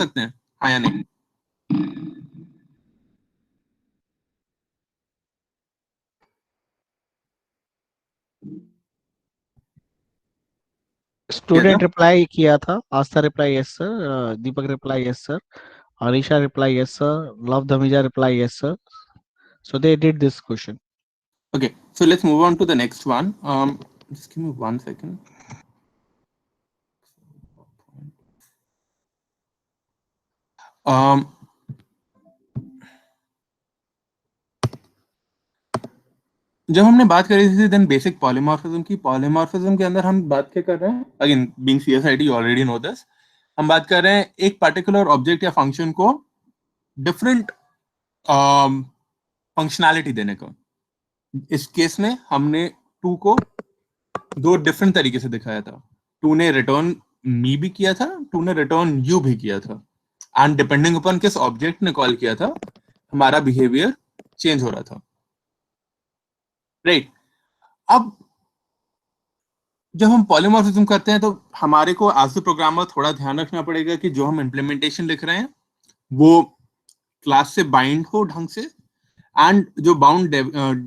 सकते हैं, हाँ या नहीं? क्या था? स्टूडेंट रिप्लाई किया था, Aastha reply yes sir, Deepak reply yes sir, Anisha reply yes sir, Lav Dhamija reply yes sir. So they did this question. Okay, so let's move on to the next one. Just give me 1 second. um जब हमने बात करी थी then basic polymorphism की, polymorphism के अंदर हम बात क्या कर रहे हैं, again being CSIT you already know this, हम बात कर रहे हैं एक पर्टिकुलर ऑब्जेक्ट या फंक्शन को डिफरेंट फंक्शनैलिटी देने का। इस केस में हमने टू को दो डिफरेंट तरीके से दिखाया था। टू ने रिटर्न मी भी किया था, टू ने रिटर्न यू भी किया था, एंड डिपेंडिंग अपॉन किस ऑब्जेक्ट ने कॉल किया था हमारा बिहेवियर चेंज हो रहा था, राइट? अब जब हम पॉलीमॉर्फिज्म करते हैं तो हमारे को एज ए प्रोग्रामर थोड़ा ध्यान रखना पड़ेगा कि जो हम इम्प्लीमेंटेशन लिख रहे हैं वो क्लास से बाइंड हो ढंग से, एंड जो बाउंड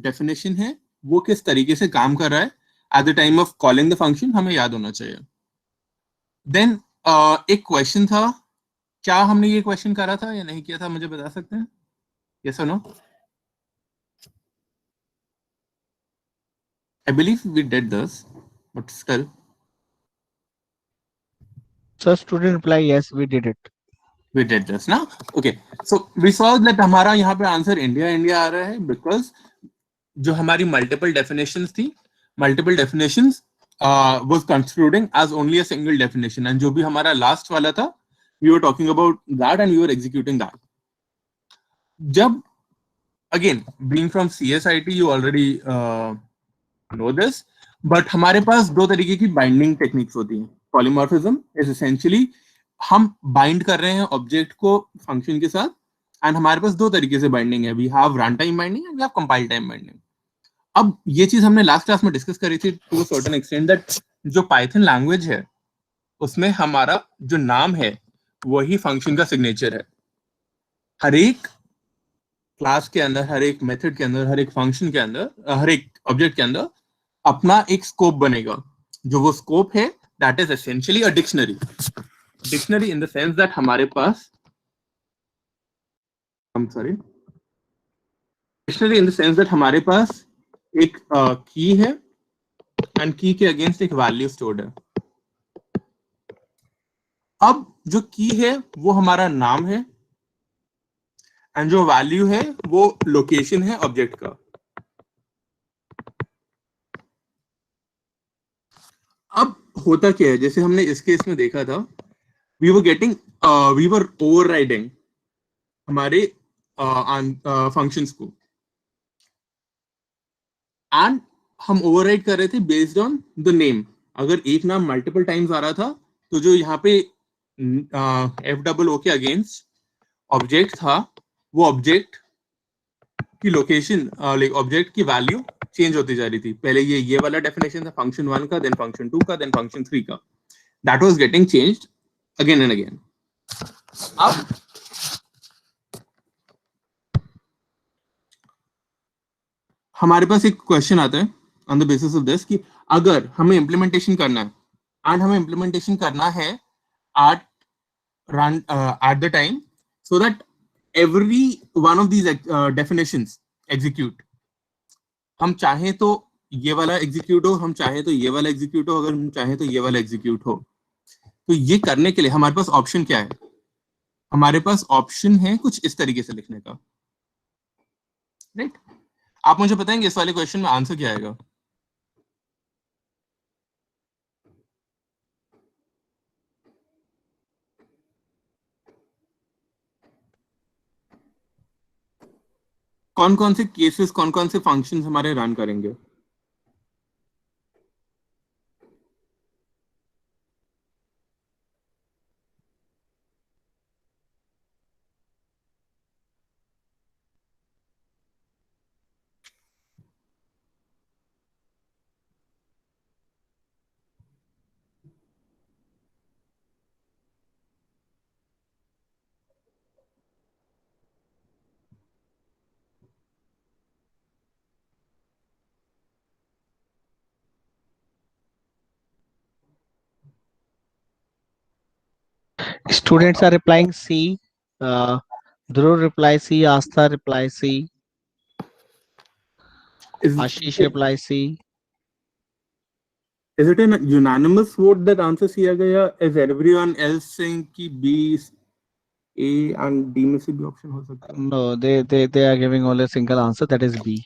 डेफिनेशन है वो किस तरीके से काम कर रहा है at the time of calling the function, हमें याद होना चाहिए। देन एक क्वेश्चन था, क्या हमने ये क्वेश्चन करा था या नहीं किया था, मुझे बता सकते हैं? यस और no? I believe we did this, but still Sir, student reply yes, we did it. we did this ना। Okay, so we saw that हमारा यहाँ पे आंसर इंडिया इंडिया आ रहा है बिकॉज जो हमारी मल्टीपल डेफिनेशंस थी, multiple definitions was concluding as only a single definition, and जो भी हमारा लास्ट वाला था we were talking about that and we were executing that. जब again being from CSIT you already know this, but हमारे पास दो तरीके की बाइंडिंग टेक्निक्स होती हैं। पॉलीमॉर्फिज्म इज एसेंशियली हम बाइंड कर रहे हैं ऑब्जेक्ट को फंक्शन के साथ, एंड हमारे पास दो तरीके से बाइंडिंग है, we have run time binding and we have compile time binding. अब ये चीज हमने लास्ट क्लास में डिस्कस करी थी to a certain extent that जो पाइथन लैंग्वेज है उसमें हमारा जो नाम है वही फंक्शन का सिग्नेचर है। हर एक क्लास के अंदर, हर एक मेथड के अंदर, हर एक फंक्शन के अंदर, हर एक ऑब्जेक्ट के अंदर अपना एक स्कोप बनेगा। जो वो स्कोप है that is essentially a dictionary. Dictionary in the sense that हमारे पास, I am sorry, dictionary in the sense that हमारे पास एक की है एंड की के अगेंस्ट एक वैल्यू स्टोर्ड है। अब जो की है वो हमारा नाम है एंड जो वैल्यू है वो लोकेशन है ऑब्जेक्ट का। अब होता क्या है, जैसे हमने इस केस में देखा था, we were getting, we were overriding हमारे फंक्शंस को, एंड हम ओवरराइड कर रहे थे बेस्ड ऑन द नेम। अगर एक नाम मल्टीपल टाइम्स आ रहा था तो जो यहाँ पे एफ डबल ओ के अगेंस्ट ऑब्जेक्ट था वो ऑब्जेक्ट की लोकेशन, लाइक ऑब्जेक्ट की वैल्यू चेंज होती जा रही थी। पहले ये वाला डेफिनेशन था फंक्शन वन का, देन फंक्शन टू का, देन फंक्शन थ्री का, that was getting changed again and again. अब हमारे पास एक क्वेश्चन आता है on the basis of this कि अगर हमें इम्प्लीमेंटेशन करना है एंड हमें इम्प्लीमेंटेशन करना है eight run at the time so that every one of these definitions execute, हम चाहें तो ये वाला एग्जीक्यूट हो, हम चाहें तो ये वाला एग्जीक्यूट हो, अगर हम चाहें तो ये वाला एग्जीक्यूट हो, तो ये करने के लिए हमारे पास ऑप्शन क्या है? हमारे पास ऑप्शन है कुछ इस तरीके से लिखने का, राइट? आप मुझे बताएंगे इस वाले क्वेश्चन में आंसर क्या आएगा? कौन कौन से केसेस, कौन कौन से फंक्शंस हमारे रन करेंगे? Students are replying C. Dhruv reply C. Astha reply C. Is Ashish reply C. is it an unanimous vote that answer C आ गया? Is everyone else saying कि B A and D में से भी option हो सकता है? No, they are giving only a single answer, that is B.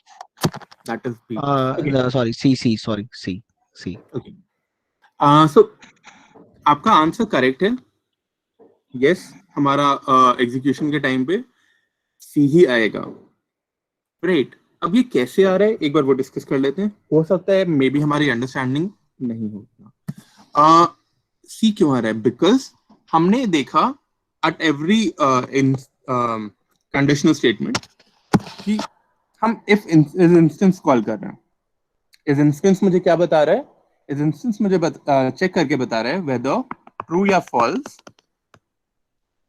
That is B. Okay. No, sorry, C. Sorry, C. Okay. So आपका answer correct है. Yes, हमारा एग्जीक्यूशन के टाइम पे C ही आएगा. राइट. अब ये कैसे आ रहा है एक बार वो डिस्कस कर लेते हैं. हो सकता है मे बी हमारी अंडरस्टैंडिंग नहीं होगा. सी क्यों आ रहा है? बिकॉज हमने देखा at every in conditional statement कि हम इफ इंस्टेंस कॉल कर रहे हैं. इस इंस्टेंस मुझे क्या बता रहा है? इस इंस्टेंस मुझे चेक करके बता रहा है वेदर ट्रू या फॉल्स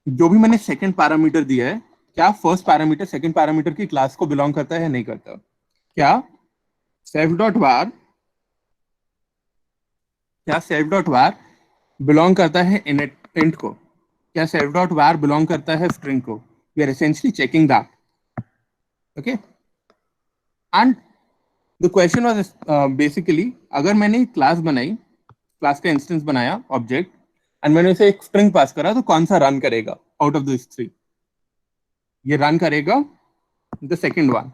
जो भी मैंने सेकंड पैरामीटर दिया है क्या फर्स्ट पैरामीटर सेकंड पैरामीटर की क्लास को बिलोंग करता है या नहीं करता. क्या सेल्फ डॉट वार बिलोंग करता है इंट को? क्या सेल्फ डॉट वार बिलोंग करता है स्ट्रिंग को? We are essentially checking that. Okay. And the question was basically अगर मैंने क्लास बनाई, क्लास का इंस्टेंस बनाया ऑब्जेक्ट एंड मैंने इसे एक स्ट्रिंग पास करा तो कौन सा रन करेगा आउट ऑफ दिस थ्री? ये रन करेगा the second one.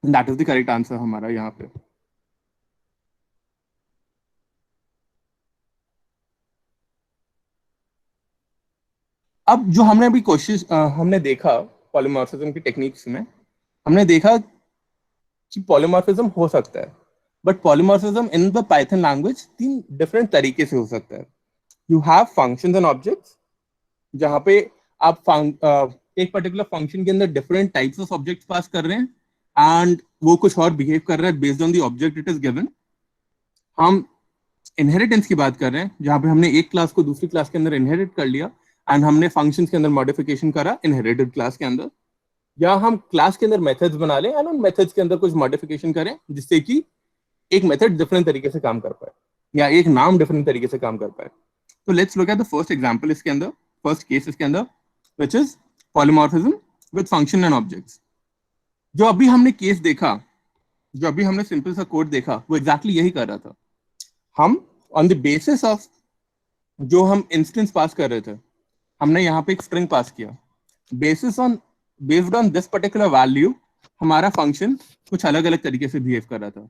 That is the correct answer हमारा यहाँ पे. अब जो हमने अभी कोशिश हमने देखा पॉलीमॉर्फिज्म की टेक्निक्स में हमने देखा कि पॉलीमॉर्फिज्म हो सकता है. But polymorphism in the Python language तीन डिफरेंट तरीके से हो सकता है. You have functions and objects जहां पे आप एक पर्टिकुलर फंक्शन के अंदर डिफरेंट टाइप्स ऑफ ऑब्जेक्ट्स पास कर रहे हैं एंड वो कुछ और बिहेव कर रहा है based on the object it is given. हम इनहेरिटेंस की बात कर रहे हैं जहां पे हमने एक क्लास को दूसरी क्लास के अंदर इनहेरिट कर लिया एंड हमने फंक्शंस के अंदर मॉडिफिकेशन करा इनहेरिटेड क्लास के अंदर. या हम क्लास के अंदर मेथड्स बना लें एंड उन मेथड्स के अंदर कुछ मॉडिफिकेशन करें जिससे कि एक मेथड डिफरेंट तरीके से काम कर पाए या एक नाम डिफरेंट तरीके से काम कर पाए. तो let's look at the first example इसके अंदर, फर्स्ट केस इसके अंदर which is polymorphism with function and objects. जो अभी हमने केस देखा, जो अभी हमने सिंपल सा कोड देखा वो एग्जैक्टली यही कर रहा था. हम ऑन द बेसिस ऑफ जो हम इंस्टेंस पास कर रहे थे हमने यहाँ पे एक स्ट्रिंग पास किया. Based on this particular value हमारा फंक्शन कुछ अलग अलग तरीके से बिहेव कर रहा था.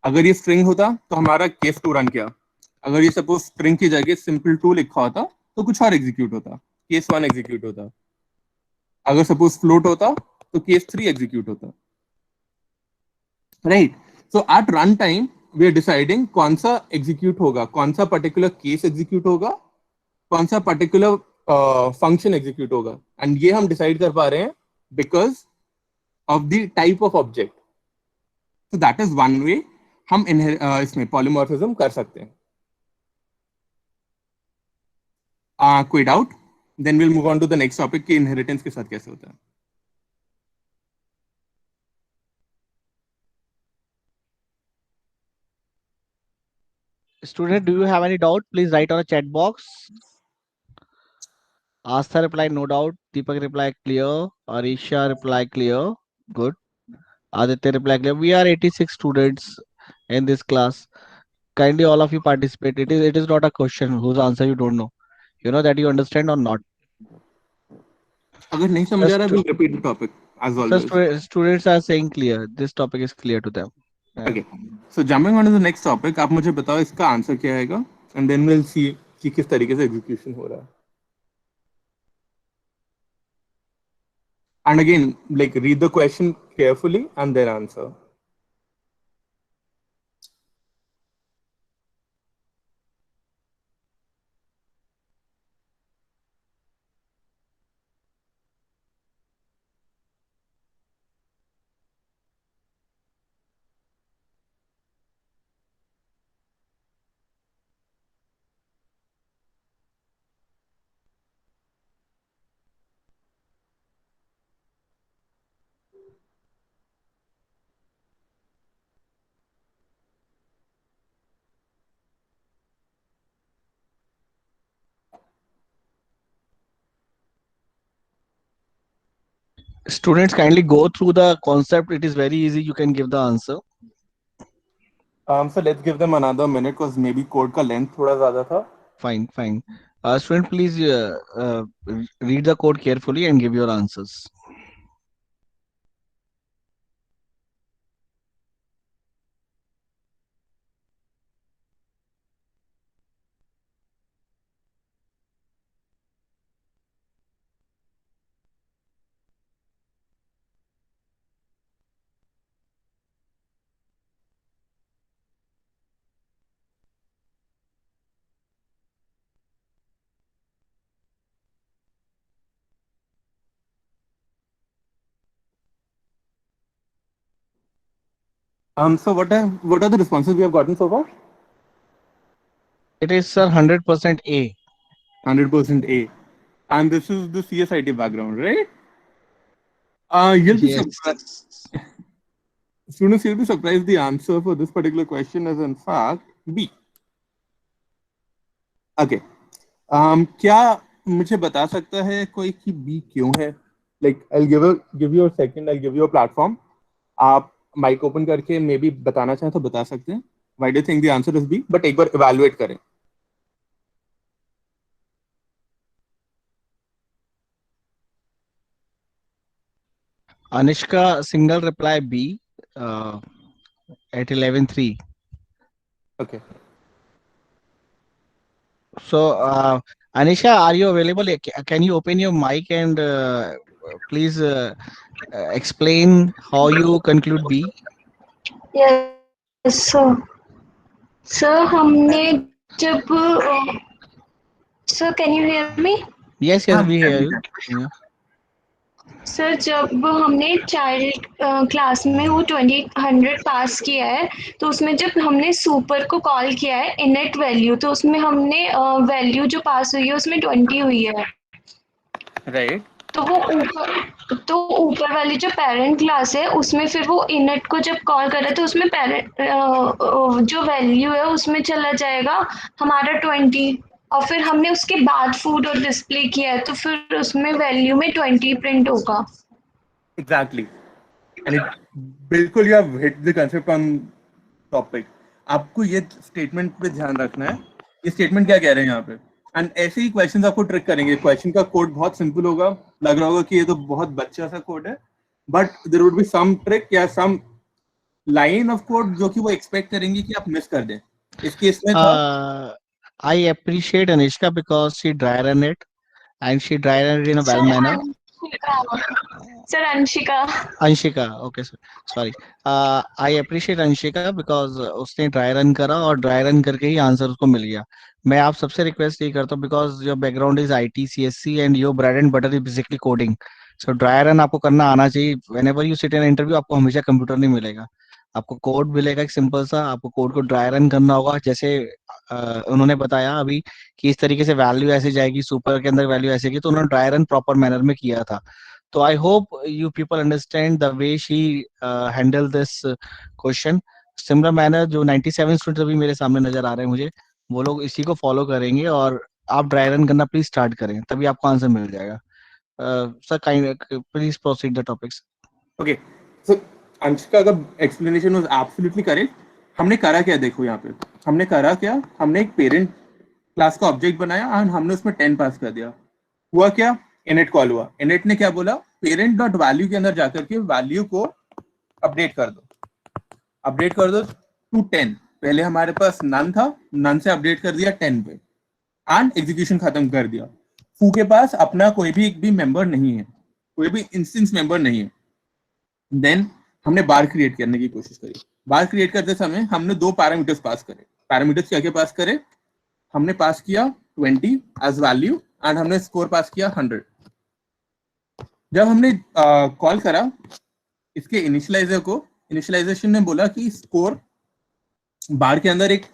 अगर ये स्ट्रिंग होता तो हमारा केस टू रन किया. अगर ये सपोज स्ट्रिंग की जगह सिंपल टू लिखा होता तो कुछ और एग्जीक्यूट होता, केस वन एग्जीक्यूट होता. अगर सपोज फ्लोट होता तो केस थ्री एग्जीक्यूट होता. Right. So at run time we are deciding कौन सा एग्जीक्यूट होगा, कौन सा पर्टिकुलर केस एग्जीक्यूट होगा, कौन सा पर्टिकुलर फंक्शन एग्जीक्यूट होगा. एंड ये हम डिसाइड कर पा रहे हैं because of the type of object. तो दैट इज वन वे हम इसमें पॉलीमॉर्फिज्म कर सकते हैं. कोई doubt? Then will move on to the next topic कि इनहेरिटेंस के साथ कैसे होता है. Student, do you have any doubt? Please write on a chat box. Astha reply no doubt. Deepak reply clear. Arisha reply clear. Good. Aditya reply clear. We are 86 students in this class. Kindly all of you participate. It is not a question whose answer you don't know. You know that you understand or not. अगर नहीं समझ आ रहा will repeat the topic as So always. students are saying clear. This topic is clear to them. Yeah. Okay. So jumping on to the next topic, आप मुझे बताओ इसका answer क्या आएगा एंड देन विल सी कि किस तरीके से एग्जीक्यूशन हो रहा है. And again like read the question carefully and then answer. Students, kindly go through the concept. It is very easy. You can give the answer. So let's give them another minute because maybe code का length थोड़ा ज़्यादा था. Fine, fine. Student, please read the code carefully and give your answers. So what are the responses we have gotten so far? It is, sir, 100% A. 100% A. And this is the CSIT background, right? You'll be Yes. surprised. Students, you'll be surprised the answer for this particular question is in fact B. Okay. क्या मुझे बता सकता है कोई कि B क्यों है? Like I'll give you a second, I'll give you a platform. आप माइक ओपन करके मे बी बताना चाहें तो बता सकते हैं. Why do you think the answer is B? But एक बार evaluate करें. Anishka single reply B at 11:03. Okay. So, Anisha, are you available? Can you open your mic and please explain how you conclude B? Yes, sir. Sir, हमने जब sir, can you hear me? Yes, yes, we hear you. Yeah. Sir जब हमने child class में वो 20 पास किया है तो उसमें जब हमने सुपर को कॉल किया है इनेट वैल्यू तो उसमें हमने वैल्यू जो पास हुई है उसमें 20 हुई है. Right. तो ऊपर वाली जो पेरेंट क्लास है उसमें फिर वो इनेट को जब कॉल कर रहे थे उसमें पेरेंट जो वैल्यू है उसमें चला जाएगा हमारा 20 और फिर हमने उसके बाद फूड और डिस्प्ले किया है तो फिर उसमें वैल्यू में 20 प्रिंट होगा. Exactly. And it बिल्कुल you have hit the concept on topic. आपको ये स्टेटमेंट पे ध्यान रखना है. ये स्टेटमेंट क्या कह रहे हैं यहाँ पे? एंड ऐसे ही क्वेश्चंस आपको ट्रिक करेंगे. क्वेश्चन का कोड बहुत सिंपल होगा. लग रहा होगा कि ये तो बहुत बच्चा सा कोड है. But there would be some trick या सम लाइन ऑफ कोड जो कि वो एक्सपेक्ट करेंगे कि आप मिस कर दें. इस केस में था I appreciate Anishka because she dry run it and she dry run it in a well manner. Sir Anshika. Anshika, okay, sir. Sorry. I appreciate Anshika because उसने ड्राई रन करा और ड्राई रन करके ही answer उसको मिल गया. मैं आप सबसे request यही करता हूँ because your background is IT CSC and your bread and butter is basically coding. So dry run आपको करना आना चाहिए. Whenever you sit in interview आपको हमेशा कंप्यूटर नहीं मिलेगा. आपको कोड मिलेगा एक सिंपल सा. आपको कोड को ड्राई रन करना होगा जैसे उन्होंने बताया अभी कि इस तरीके से वैल्यू ऐसे जाएगी सुपर के अंदर वैल्यू ऐसे की तो उन्होंने ड्राई रन प्रॉपर मैनर में किया था. तो I hope you people understand the way she handle this question. Similar manner जो 97 स्टूडेंट्स अभी मेरे सामने नजर आ रहे हैं मुझे वो लोग इसी को फॉलो करेंगे और आप ड्राई रन करना प्लीज स्टार्ट करें तभी आपको आंसर मिल जाएगा. Sir kind please proceed the topics. Okay. So Anshika का एक्सप्लेनेशन वाज एब्सोल्युटली करेक्ट. हमने करा क्या देखो यहाँ पे. हमने करा क्या. हमने एक पेरेंट क्लास का ऑब्जेक्ट बनाया और हमने उसमें 10 पास कर दिया. हुआ क्या. इनेट कॉल हुआ. इनेट ने क्या बोला. पेरेंट डॉट वैल्यू के अंदर जाकर के वैल्यू को अपडेट कर दो टू 10. पहले हमारे पास नन था. नन से अपडेट कर दिया 10 पे एंड एग्जीक्यूशन खत्म कर दिया. फू के पास अपना कोई भी मेंबर नहीं है. कोई भी इंस्टेंस मेंबर नहीं है. देन हमने बार क्रिएट करने की कोशिश करी. बार क्रिएट करते समय हमने दो पैरामीटर्स पास करे. पैरामीटर्स क्या क्या पास करे. हमने पास किया 20 एज वैल्यू एंड हमने स्कोर पास किया 100. जब हमने कॉल करा इसके इनिशियलाइजेशन ने बोला कि स्कोर बार के अंदर एक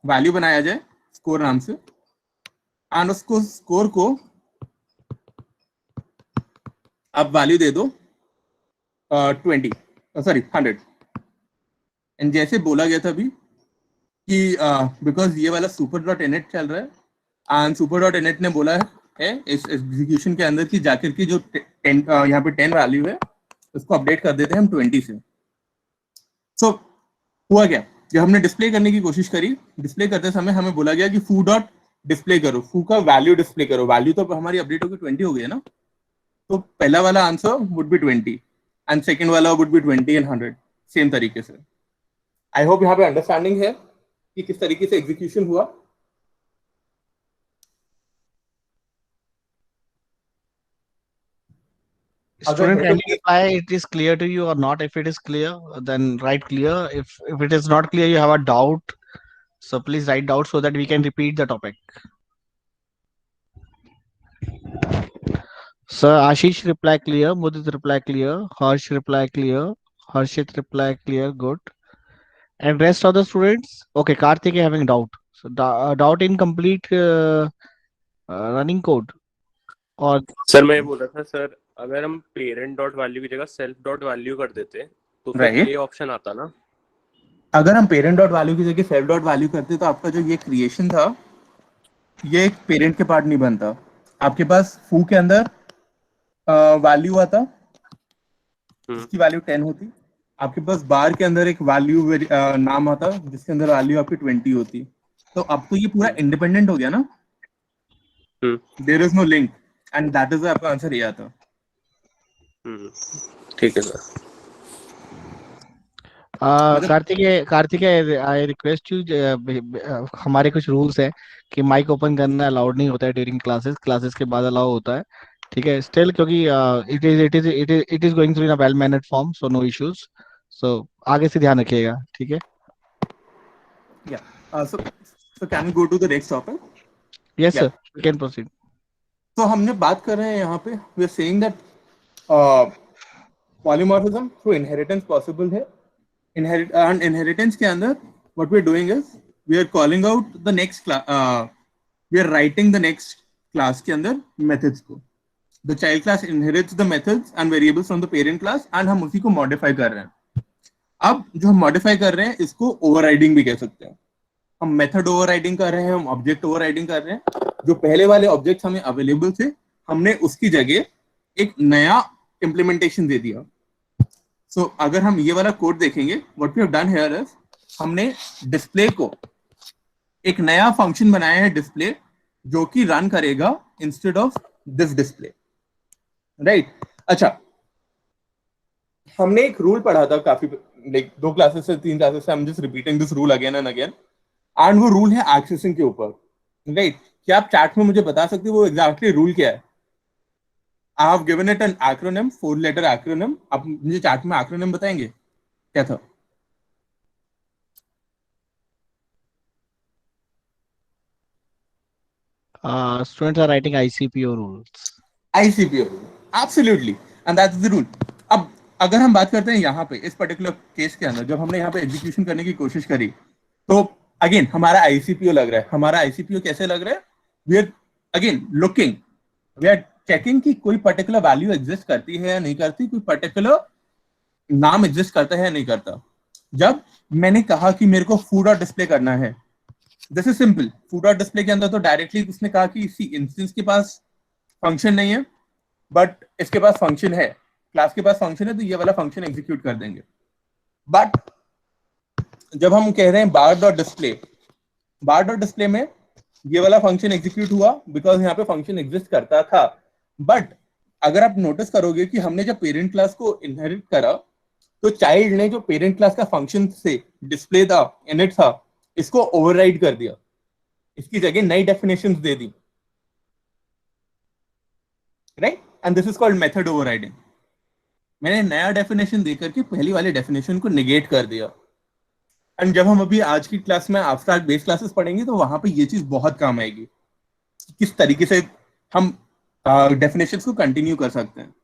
वैल्यू बनाया जाए स्कोर नाम से एंड उसको स्कोर को आप वैल्यू दे दो 100. एंड जैसे बोला गया था अभी कि बिकॉज ये वाला सुपर डॉट इनेट चल रहा है एंड सुपर डॉट इनेट ने बोला है इस एग्जीक्यूशन के अंदर की जाकर की जो 10 यहाँ पे 10 वैल्यू है, उसको अपडेट कर देते हैं हम 20 से। सो हुआ क्या, जब हमने डिस्प्ले करने की कोशिश करी, डिस्प्ले करते समय हमें बोला गया कि फू डॉट डिस्प्ले करो, फू का वैल्यू डिस्प्ले करो, वैल्यू तो हमारी अपडेट होकर 20 हो गई है ना, तो पहला वाला answer would be 20 and second वाला वुड बी 20 एंड 100, सेम तरीके से। आई होप यहाँ पे अंडरस्टैंडिंग है कि किस तरीके से एग्जीक्यूशन हुआ। Student, can you reply it is clear to you or not? If it is clear, then write clear. If it is not clear, you have a doubt, so please write doubt so that we can repeat the topic. Sir, Ashish reply clear, Mudit reply clear, Harsh reply clear, Harshit reply clear, good. And rest of the students, okay, Karthik is having doubt. So doubt in complete running code or sir मैं ये बोल रहा था sir, अगर हम parent dot value की जगह self dot value कर देते तो फिर Right. ये ऑप्शन आता ना। अगर हम पेरेंट डॉट वैल्यू की जगह सेल्फ डॉट वैल्यू करते तो आपका जो ये क्रिएशन था, ये एक पेरेंट के पार्ट नहीं बनता। आपके पास फू के अंदर वैल्यू आता, जिसकी वैल्यू 10 होती। आपके पास बार के अंदर एक वैल्यू नाम आता, जिसके अंदर वैल्यू आपकी 20 होती। तो अब तो ये पूरा इंडिपेंडेंट हो गया ना, there is no link, and that is आपका आंसर ये आता। ठीक है सर। कार्तिक आई रिक्वेस्ट यू, हमारे कुछ रूल्स है कि माइक ओपन करना अलाउड नहीं होता है ड्यूरिंग क्लासेस के बाद अलाउ होता है, ठीक है स्टिल, क्योंकि it is going through in a well mannered form, so no issues, so आगे से ध्यान रखिएगा, ठीक है। So can we go to the next topic? Yes sir, you can proceed. तो हमने बात कर रहे हैं यहाँ पे, we are saying that polymorphism through inheritance possible है। इनहेरिटेंस के अंदर what we are doing is we are calling out the next class, we are writing the next class के अंदर मेथड्स को। The child class inherits the methods and variables from the parent class, and हम उसी को modify कर रहे हैं। अब जो हम मॉडिफाई कर रहे हैं इसको ओवरराइडिंग भी कह सकते हैं। हम मेथड ओवरराइडिंग कर रहे हैं, हम ऑब्जेक्ट ओवरराइडिंग कर रहे हैं। जो पहले वाले ऑब्जेक्ट हमें अवेलेबल थे, हमने उसकी जगह एक नया इम्प्लीमेंटेशन दे दिया। सो अगर हम ये वाला कोड देखेंगे, what we have done here is हमने डिस्प्ले को एक नया फंक्शन बनाया है, डिस्प्ले, जो कि रन करेगा instead of this display, right. अच्छा, हमने एक रूल पढ़ा था काफी, लाइक 2 क्लासेस से 3 क्लासेस से, I am just repeating this rule again and again, and वो रूल है एक्सेसिंग के ऊपर, राइट। क्या आप चैट में मुझे बता सकते हो वो एग्जैक्टली रूल क्या है? I have given it an acronym, 4 letter acronym. आप मुझे चैट में एक्रोनिम बताएंगे क्या था? Students are writing ICPO rules. ICPO rule, absolutely, and that's the rule. अब अगर हम बात करते हैं यहाँ पे इस पर्टिकुलर केस के अंदर, जब हमने यहाँ पे एग्जीक्यूशन करने की कोशिश करी, तो अगेन हमारा ICPO लग रहा है। हमारा ICPO कैसे लग रहा है? We are again looking, we are checking कि कोई पर्टिकुलर वैल्यू एग्जिस्ट करती है या नहीं करती, कोई पर्टिकुलर नाम एग्जिस्ट करता है या नहीं करता। जब मैंने कहा कि मेरे को फूड और डिस्प्ले करना है, दिस इज सिंपल। फूड और डिस्प्ले के अंदर तो डायरेक्टली उसने कहा कि इसी इंस्टेंस के पास फंक्शन नहीं है, बट इसके पास फंक्शन है, क्लास के पास फंक्शन है, तो ये वाला फंक्शन एग्जीक्यूट कर देंगे। बट जब हम कह रहे हैं बार डॉट डिस्प्ले में ये वाला फंक्शन एग्जीक्यूट हुआ बिकॉज यहाँ पे फंक्शन एग्जिस्ट करता था। बट अगर आप नोटिस करोगे कि हमने जब पेरेंट क्लास को इनहेरिट करा, तो चाइल्ड ने जो पेरेंट क्लास का फंक्शन से डिस्प्ले था, इनिट था, इसको ओवरराइड कर दिया, इसकी जगह नई definitions they the, right. And this is called method overriding. मैंने नया डेफिनेशन देकर के पहली वाली डेफिनेशन को निगेट कर दिया। एंड जब हम अभी आज की क्लास में एब्स्ट्रैक्ट बेस क्लासेस पढ़ेंगे, तो वहां पे ये चीज बहुत काम आएगी, किस तरीके से हम डेफिनेशंस को कंटिन्यू कर सकते हैं।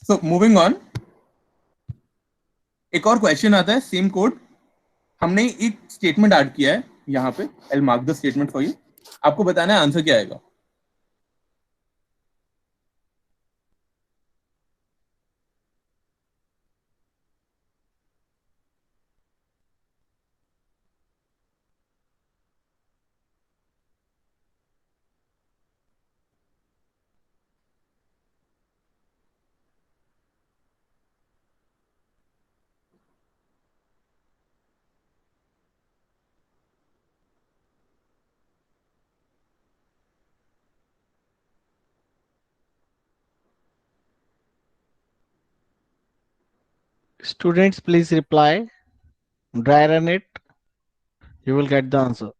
सो मूविंग ऑन, एक और क्वेश्चन आता है, सेम कोड। हमने एक स्टेटमेंट ऐड किया है यहाँ पे, I mark the statement for you. आपको बताना है आंसर क्या आएगा। Students, please reply. Dry run it. You will get the answer.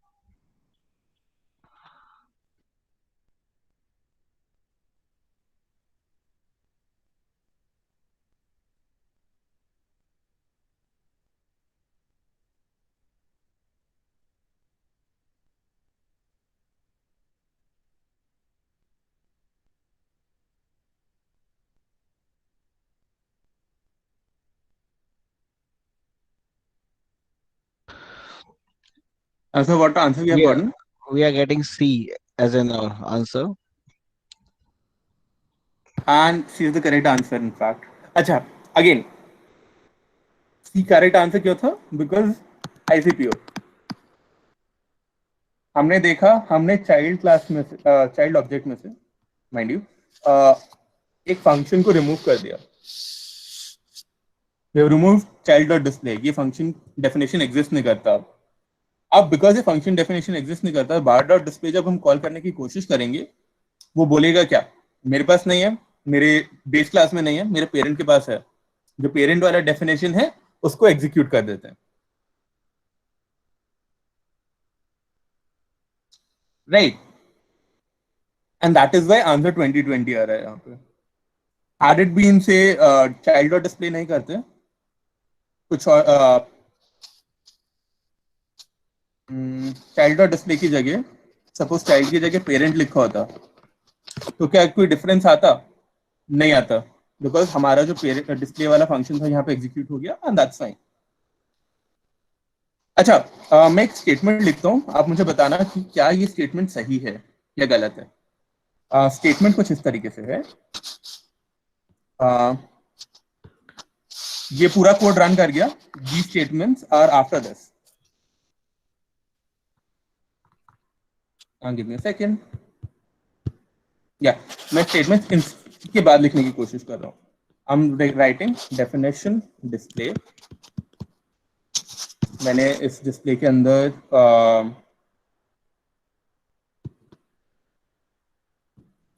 So what answer we have We are, gotten? we are getting C as an answer. And C is the correct answer, in fact. अच्छा, again, C correct answer क्यों था? Because ICPO. हमने देखा, हमने child class में से, child object में से, माइंड यू, एक फंक्शन को रिमूव कर दिया. We have removed child dot display. ये फंक्शन डेफिनेशन एग्जिस्ट नहीं करता. अब बिकॉज ये फंक्शन डेफिनेशन एग्जिस्ट नहीं करता, बार डॉट डिस्प्ले जब हम कॉल करने की कोशिश करेंगे, वो बोलेगा क्या? मेरे पास नहीं है, मेरे बेस क्लास में नहीं है, मेरे पेरेंट के पास है. जो पेरेंट वाला डेफिनेशन है उसको एग्जीक्यूट कर देते हैं. Right, and that is why answer 2020 आ रहा है यहाँ पे. हैड इट बीन से चाइल्ड डॉट डिस्प्ले नहीं करते, कुछ और चाइल्ड डॉट डिस्प्ले की जगह सपोज चाइल्ड की जगह पेरेंट लिखा होता, तो क्या कोई डिफरेंस आता? नहीं आता, बिकॉज हमारा जो पेरेंट डिस्प्ले वाला फंक्शन था यहाँ पे एग्जीक्यूट हो गया, एंड दैट्स फाइन. अच्छा, मैं एक स्टेटमेंट लिखता हूँ, आप मुझे बताना कि क्या ये स्टेटमेंट सही है या गलत है. स्टेटमेंट कुछ इस तरीके से है. ये पूरा कोड रन कर गया. The statements are after this. Give me a second. या मैं स्टेटमेंट के बाद लिखने की कोशिश कर रहा हूँ. I'm writing definition display. मैंने इस डिस्प्ले के अंदर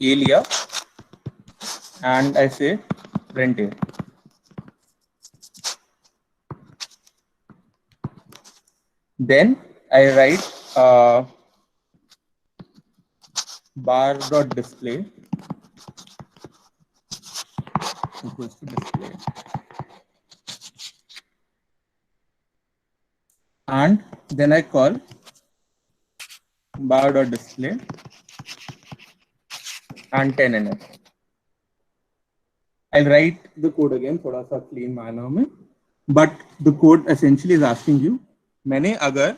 ए लिया and I say print A. Then I write bar dot display equals to display, and then I call bar dot display and 10 in it. I'll write the code again थोड़ा सा clean manner में, but the code essentially is asking you, मैंने अगर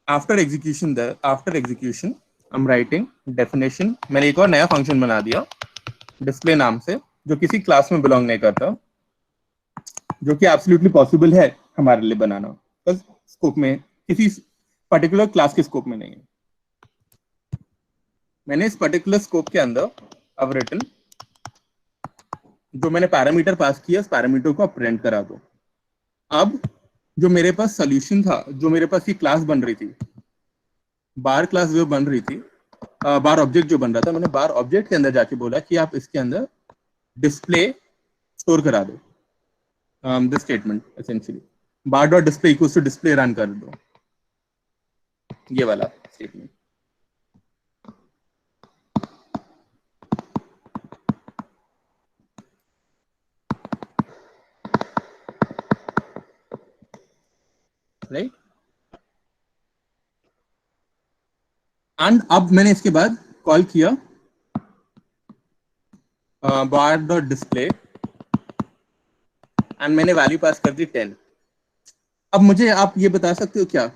after execution I'm writing definition, मैंने एक और नया function बना दिया डिस्प्ले नाम से, जो किसी क्लास में बिलोंग नहीं करता, जो कि एब्सोल्युटली पॉसिबल है हमारे लिए बनाना, बस स्कोप में किसी पर्टिकुलर क्लास के स्कोप में नहीं है. मैंने इस पर्टिकुलर स्कोप के अंदर अब रिटन जो मैंने पैरामीटर पास किया, उस पैरामीटर को प्रिंट करा दो. अब जो मेरे पास सॉल्यूशन था, जो मेरे पास ये क्लास बन रही थी, बार क्लास जो बन रही थी, बार ऑब्जेक्ट जो बन रहा था, मैंने बार ऑब्जेक्ट के अंदर जाके बोला कि आप इसके अंदर डिस्प्ले स्टोर करा दो. This statement essentially bar dot display equals to display run कर दो, ये वाला स्टेटमेंट. राइट, एंड अब मैंने इसके बाद कॉल किया बार डॉट डिस्प्ले एंड मैंने वैल्यू पास कर दी 10. अब मुझे आप ये बता सकते हो क्या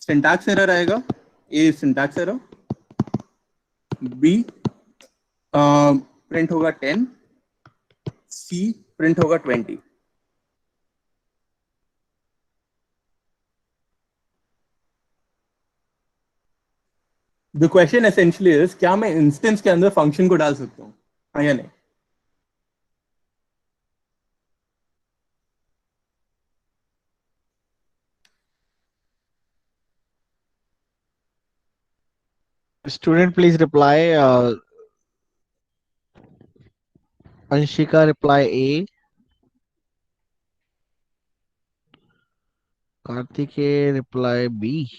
सिंटैक्स एरर आएगा? ए सिंटैक्स एरर, बी प्रिंट होगा 10, सी प्रिंट होगा 20. द क्वेश्चन एसेंशियली इज, क्या मैं इंस्टेंस के अंदर फंक्शन को डाल सकता हूँ, हाँ या नहीं? Student, please reply. Anshika reply A. Kartikeya reply B.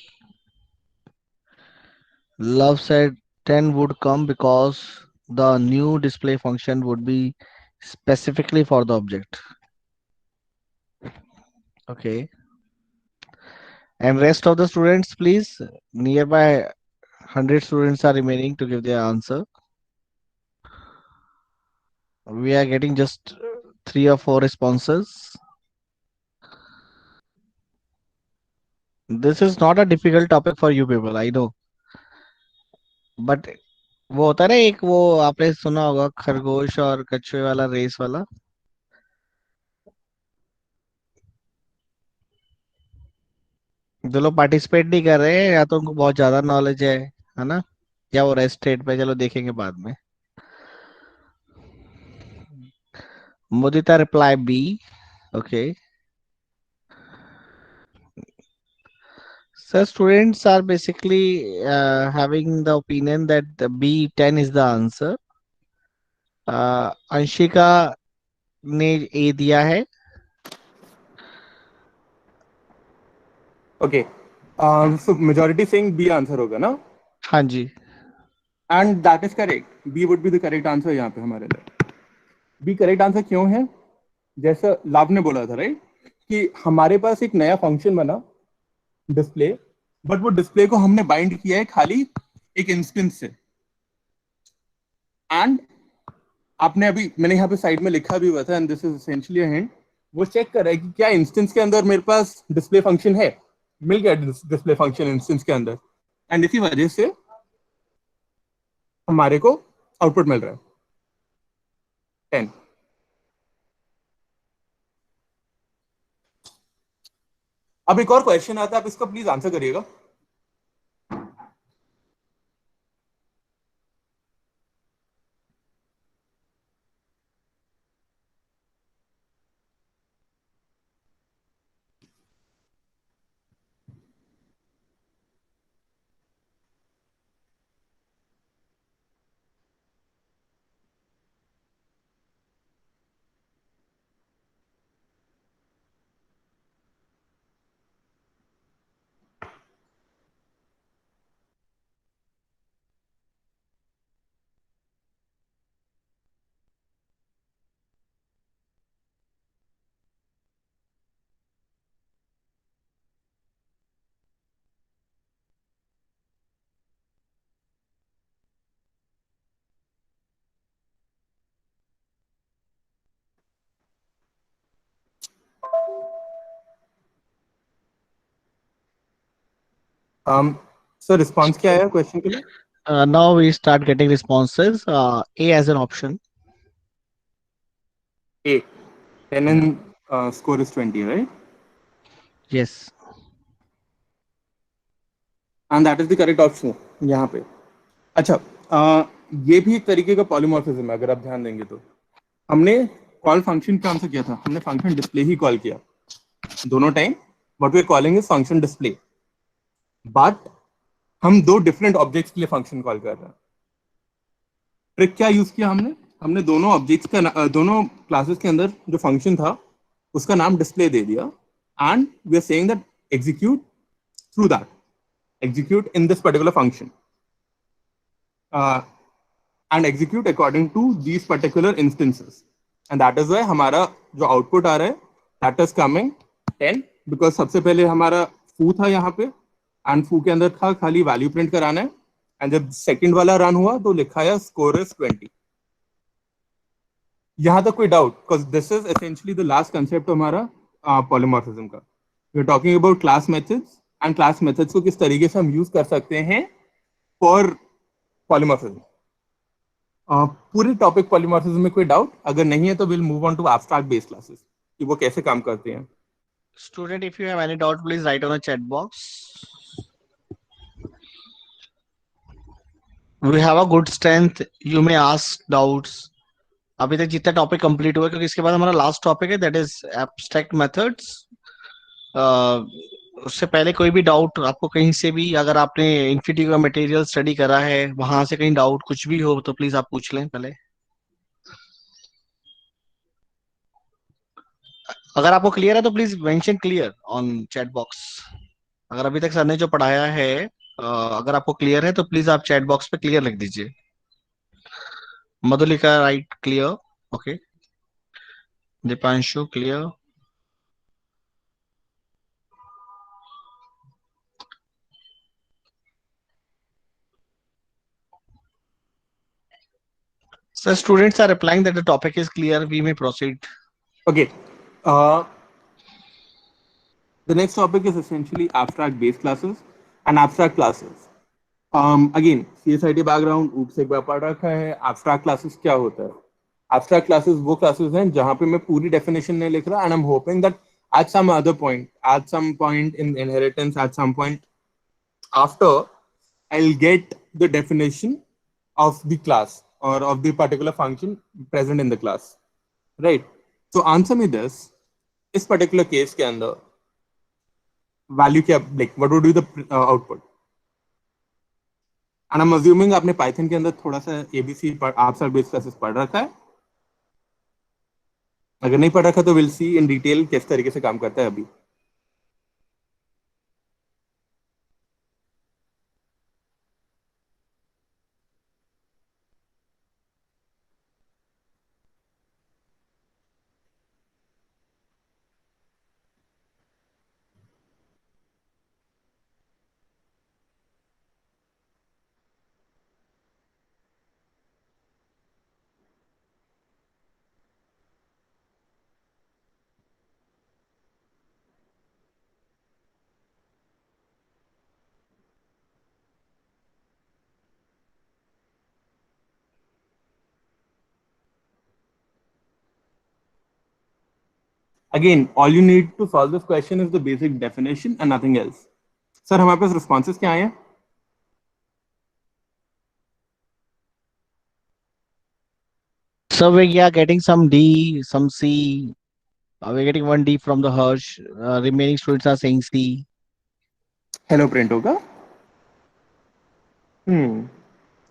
Love said 10 would come because the new display function would be specifically for the object. Okay. And rest of the students, please. Nearby 100 students are remaining to give their answer. We are getting just 3 or 4 responses. This is not a difficult topic for you people, I know. But वो होता है ना एक, वो आपने सुना होगा खरगोश और कछुए वाला रेस वाला. जो लोग पार्टिसिपेट नहीं कर रहे हैं या तो उनको बहुत ज्यादा नॉलेज है ना, या वो रेस्ट स्टेट पे, चलो देखेंगे बाद में. Mudita reply B. Okay. So students are basically having the opinion that the B10 is the answer. Anshika ने A दिया है. Okay. So majority saying B answer होगा ना? हाँ जी. And that is correct. B would be the correct answer यहाँ पे हमारे लिए. B correct answer क्यों है? जैसा लाभ ने बोला था राइट, कि हमारे पास एक नया फंक्शन बना डिस्प्ले, बट वो डिस्प्ले को हमने बाइंड किया है खाली एक इंस्टेंस से. एंड आपने अभी, मैंने यहाँ पे साइड में लिखा भी हुआ था, and this is essentially a hint, वो चेक कर रहा है कि क्या इंस्टेंस के अंदर मेरे पास डिस्प्ले फंक्शन है. मिल गया डिस्प्ले फंक्शन इंस्टेंस के अंदर, एंड इसी वजह से हमारे को आउटपुट मिल रहा है 10. अब एक और क्वेश्चन आता है, आप इसका प्लीज आंसर करिएगा. सर रिस्पांस क्या है क्वेश्चन के लिए? Now we start getting responses. A as an option. A. 10 and score is 20, right? Yes. And that is the correct option यहाँ पे. अच्छा, ये भी एक तरीके का पॉलीमॉर्फिज्म है, अगर आप ध्यान देंगे तो. हमने कॉल फंक्शन का आंसर किया था, हमने फंक्शन डिस्प्ले ही कॉल किया दोनों time. What we are calling is function display, but हम दो डिफरेंट ऑब्जेक्ट्स के लिए फंक्शन कॉल कर रहे हैं. ट्रिक क्या यूज किया हमने? हमने दोनों ऑब्जेक्ट्स का, दोनों क्लासेस के अंदर जो फंक्शन था उसका नाम डिस्प्ले दे दिया, and we are saying that execute through that, execute in this particular function, and execute according to these particular instances, and that is why हमारा जो output आ रहा है that is coming 10, because सबसे पहले हमारा foo था यहाँ पे, and foo के अंदर था खाली value print कराना है, and जब second वाला run हुआ तो लिखा है score is 20. यहाँ तक कोई doubt? because this is essentially the last concept हमारा polymorphism का. we are talking about class methods and class methods को किस तरीके से हम यूज कर सकते हैं फॉर पॉलीमॉर्फिज्म. पूरे टॉपिक पॉलीमॉर्फिज्म में कोई डाउट? अगर नहीं है तो will move on to abstract based classes कि वो कैसे काम करते हैं. Student, if you have any doubt, please write on the chat box. We have a good strength. You may ask doubts. अभी तक जितना टॉपिक कंप्लीट हुआ है, क्योंकि इसके बाद हमारा लास्ट टॉपिक है, दैट इज एब्स्ट्रैक्ट मेथड्स. उससे पहले कोई भी डाउट आपको कहीं से भी, अगर आपने इन्फिनिटी का मटेरियल स्टडी करा है, वहां से कहीं डाउट कुछ भी हो तो प्लीज आप पूछ लें पहले. अगर आपको क्लियर है तो please mention clear on chat box. अगर अभी तक सर ने जो पढ़ाया है अगर आपको क्लियर है तो प्लीज आप चैट बॉक्स पे क्लियर लिख दीजिए। Madhulika right clear, okay. Deepanshu clear, sir students are replying that the topic is clear, we may proceed. Okay. The next topic is essentially abstract base classes and abstract classes. Again, CSIT background, oops एक बार पढ़ रखा है. Abstract classes क्या होता है? Abstract classes वो classes हैं जहाँ पे मैं पूरी definition नहीं लिख रहा, and I'm hoping that at some other point, at some point in inheritance, at some point after, I'll get the definition of the class or of the particular function present in the class, right? So answer me this. इस particular case के अंदर value क्या, like what would be the output? And I'm assuming आपने Python के अंदर थोड़ा सा ABC abstract base classes पढ़ रखा है. अगर नहीं पढ़ रखा तो we'll see in detail किस तरीके से काम करता है अभी. Again, all you need to solve this question is the basic definition and nothing else. Sir, हमारे पास responses क्या आए हैं? So we are getting some D, some C. We're getting one D from the Harsh. Remaining students are saying C. Hello, print होगा.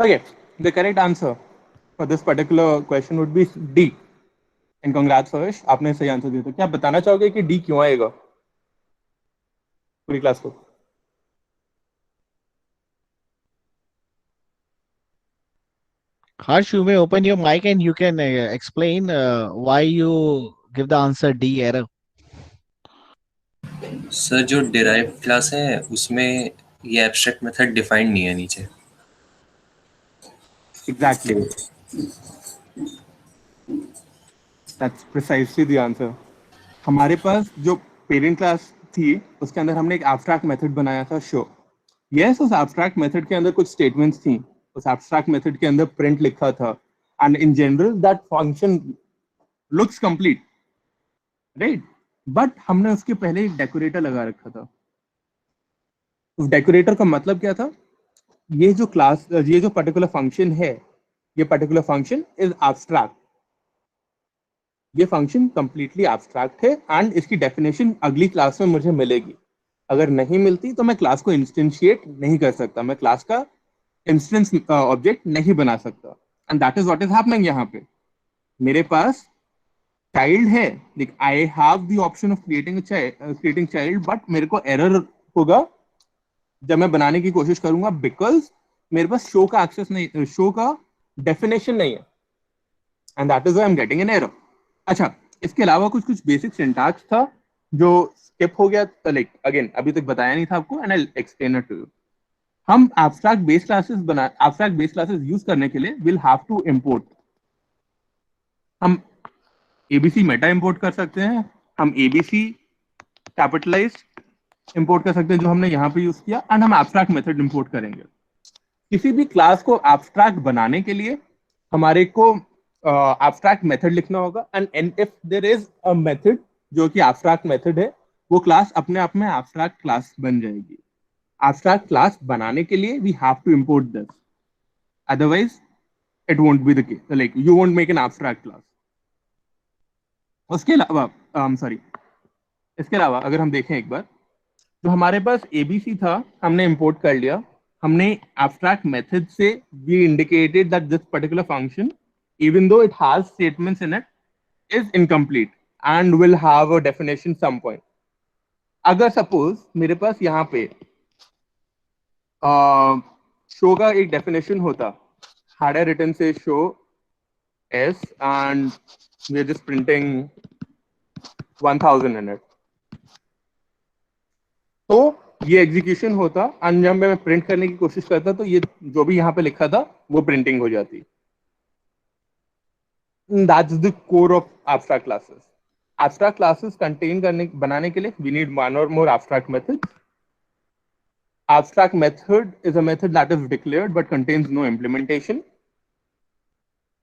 Okay, the correct answer for this particular question would be D. And congrats, Harsh, आपने सही answer दिया. तो क्या बताना चाहोगे कि D क्यों आएगा पूरी क्लास को? Harsh, you may open your mic and you can explain why you give the answer D error. Sir जो डिराइव क्लास है उसमें ये एब्स्ट्रैक्ट मेथड डिफाइंड नहीं है नीचे. Exactly. That's precisely the answer. हमारे पास जो पेरेंट क्लास थी उसके अंदर हमने एक एब्स्ट्रैक्ट मेथड बनाया था शो. यस, उस एब्स्ट्रैक्ट मेथड के अंदर कुछ स्टेटमेंट्स थी. उस एब्स्ट्रैक्ट मेथड के अंदर प्रिंट लिखा था. And in general that function looks complete, right? But हमने उसके पहले एक डेकोरेटर लगा रखा था. उस डेकोरेटर का मतलब क्या था? ये जो पर्टिकुलर फंक्शन है, ये पर्टिकुलर फंक्शन इज एब्स्ट्रैक्ट. ये फंक्शन कंप्लीटली एब्स्ट्रैक्ट है एंड इसकी डेफिनेशन अगली क्लास में मुझे मिलेगी. अगर नहीं मिलती तो मैं क्लास को इंस्टेंशिएट नहीं कर सकता, मैं क्लास का इंस्टेंस ऑब्जेक्ट नहीं बना सकता. And that is what is happening. यहाँ पे मेरे पास चाइल्ड है, like I have the option of creating child, but मेरे को एरर होगा जब मैं बनाने की कोशिश करूंगा, बिकॉज मेरे पास शो का एक्सेस नहीं, शो का डेफिनेशन नहीं है. And that is why I am getting an error. अच्छा, इसके अलावा कुछ बेसिक सिंटैक्स था जो स्किप हो गया. लाइक अगेन अभी तक बताया नहीं था आपको, and I explain it to you. हम एब्स्ट्रैक्ट बेस क्लासेस यूज करने के लिए विल हैव टू इंपोर्ट. हम एबीसी मेटा इंपोर्ट कर सकते हैं, हम एबीसी कैपिटलाइज्ड इंपोर्ट कर सकते हैं जो हमने यहाँ पे यूज किया, एंड हम एब्स्ट्रैक्ट मेथड इंपोर्ट करेंगे. किसी भी क्लास को एब्स्ट्रैक्ट बनाने के लिए हमारे को एब्स्ट्रैक्ट मेथड लिखना होगा. And if there is a method जो कि एब्स्ट्रैक्ट मेथड है, वो क्लास अपने आप में एब्स्ट्रैक्ट क्लास बन जाएगी. एब्स्ट्रैक्ट क्लास बनाने के लिए we have to import this, otherwise it won't be the case, like you won't make an abstract class. उसके अलावा इसके अलावा अगर हम देखें एक बार, जो हमारे पास एबीसी था हमने इंपोर्ट कर लिया. हमने एब्स्ट्रैक्ट मेथड से we indicated that this particular function, even though it has statements in it, is incomplete. and will have a definition some point. अगर सपोज मेरे पास यहाँ पे शो का एक डेफिनेशन होता, had I written say show s and we are just printing 1000 in it, तो ये execution होता और जब मैं प्रिंट करने की कोशिश करता तो ये जो भी यहाँ पे लिखा था वो प्रिंटिंग हो जाती. That's the core of abstract classes. Abstract classes बनाने के लिए we need one or more abstract methods. Abstract method is a method that is declared but contains no implementation.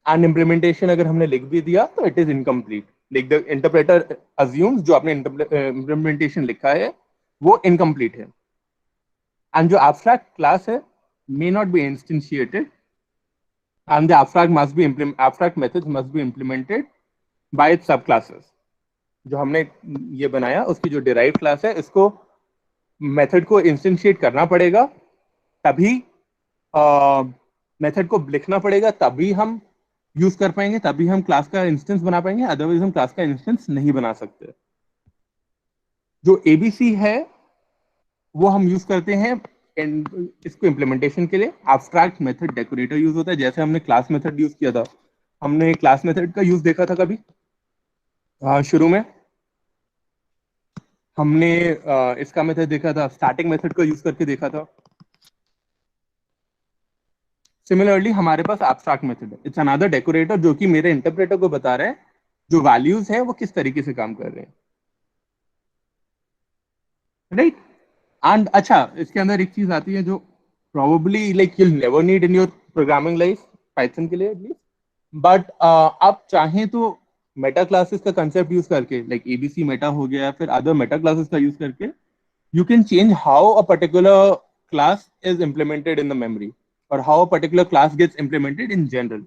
And implementation अगर हमने लिख भी दिया तो it is incomplete. Like the interpreter assumes जो आपने implementation लिखा है वो incomplete है. And जो abstract class है may not be instantiated, and the abstract methods must be implemented by its subclasses. जो हमने ये बनाया उसकी जो derived class है इसको मेथड को इंस्टेंशिएट करना पड़ेगा, तभी मेथड को लिखना पड़ेगा, तभी हम यूज कर पाएंगे, तभी हम क्लास का इंस्टेंस बना पाएंगे, अदरवाइज हम क्लास का इंस्टेंस नहीं बना सकते. जो एबीसी है वो हम यूज करते हैं इसको इम्प्लीमेंटेशन के लिए. एब्स्ट्रैक्ट मेथड डेकोरेटर यूज होता है, जैसे हमने क्लास मेथड यूज किया था. हमने क्लास मेथड का यूज देखा था कभी शुरू में. हमने इसका मेथड देखा था, स्टैटिक मेथड का यूज करके देखा था. सिमिलरली हमारे पास एब्स्ट्रैक्ट मेथड है. इट्स अनदर डेकोरेटर जो कि मेरे इंटरप्रेटर को बता रहा है जो वैल्यूज है वो किस तरीके से काम कर रहे हैं, राइट. एंड अच्छा, इसके अंदर एक चीज आती है जो probably like you'll never need in your programming life, Python के लिए एटलीस्ट, बट आप चाहें तो मेटा क्लासेस का कंसेप्ट यूज करके, लाइक एबीसी मेटा हो गया, फिर अदर मेटा क्लासेस का यूज करके you can change how a particular class is implemented in the memory और how a particular class gets implemented in general.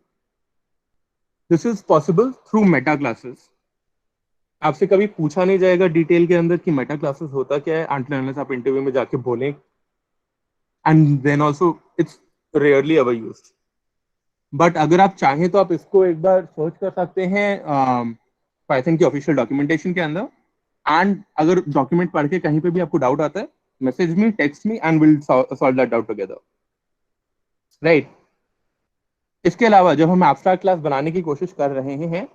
This is possible through meta classes. आपसे कभी पूछा नहीं जाएगा डिटेल के अंदर कि मेटा क्लासेस होता क्या है, अनटिल आप इंटरव्यू में जाके बोलें. And then also it's rarely ever used. But अगर आप चाहें तो आप इसको एक बार सर्च कर सकते हैं पाइथन की ऑफिशियल डॉक्यूमेंटेशन के अंदर. एंड अगर डॉक्यूमेंट पढ़ के कहीं पे भी आपको डाउट आता है, message me, text me and will solve that doubt together, right. इसके अलावा जब हम एब्स्ट्रैक्ट क्लास बनाने की कोशिश कर रहे हैं,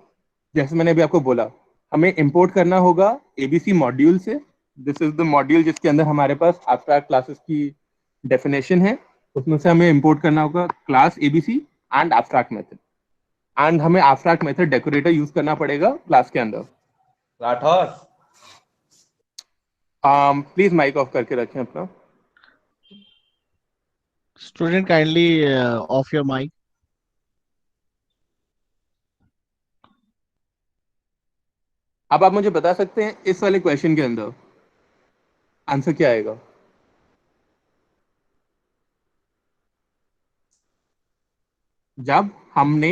जैसे मैंने अभी आपको बोला, हमें इंपोर्ट करना होगा एबीसी मॉड्यूल से. दिस इज द मॉड्यूल जिसके अंदर हमारे पास एब्स्ट्रैक्ट क्लासेस की डेफिनेशन है. उसमें से हमें इंपोर्ट करना होगा class ABC and abstract method. And हमें एब्स्ट्रैक्ट मेथड डेकोरेटर यूज करना पड़ेगा क्लास के अंदर. राठौर, प्लीज माइक ऑफ करके रखें अपना. Student, kindly off your mic. अब आप मुझे बता सकते हैं इस वाले क्वेश्चन के अंदर आंसर क्या आएगा? जब हमने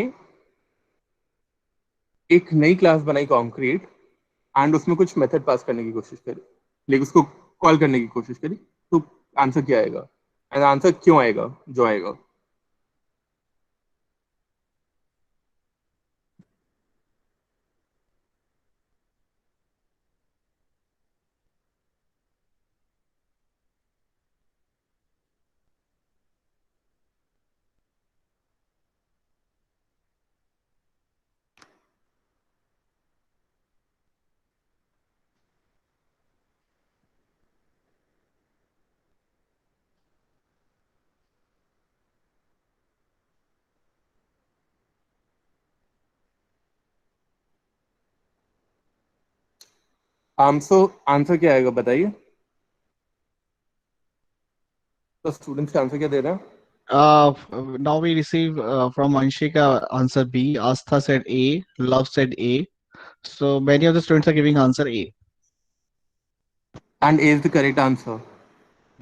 एक नई क्लास बनाई कॉन्क्रीट एंड उसमें कुछ मेथड पास करने की कोशिश करी, लेकिन उसको कॉल करने की कोशिश करी, तो आंसर क्या आएगा? एंड आंसर क्यों आएगा जो आएगा? आंसर क्या आएगा बताइए? तो स्टूडेंट्स का आंसर क्या दे रहे हैं? Now we receive from Anshika answer B. Astha said A. Love said A. So many of the students are giving answer A. And A is the correct answer.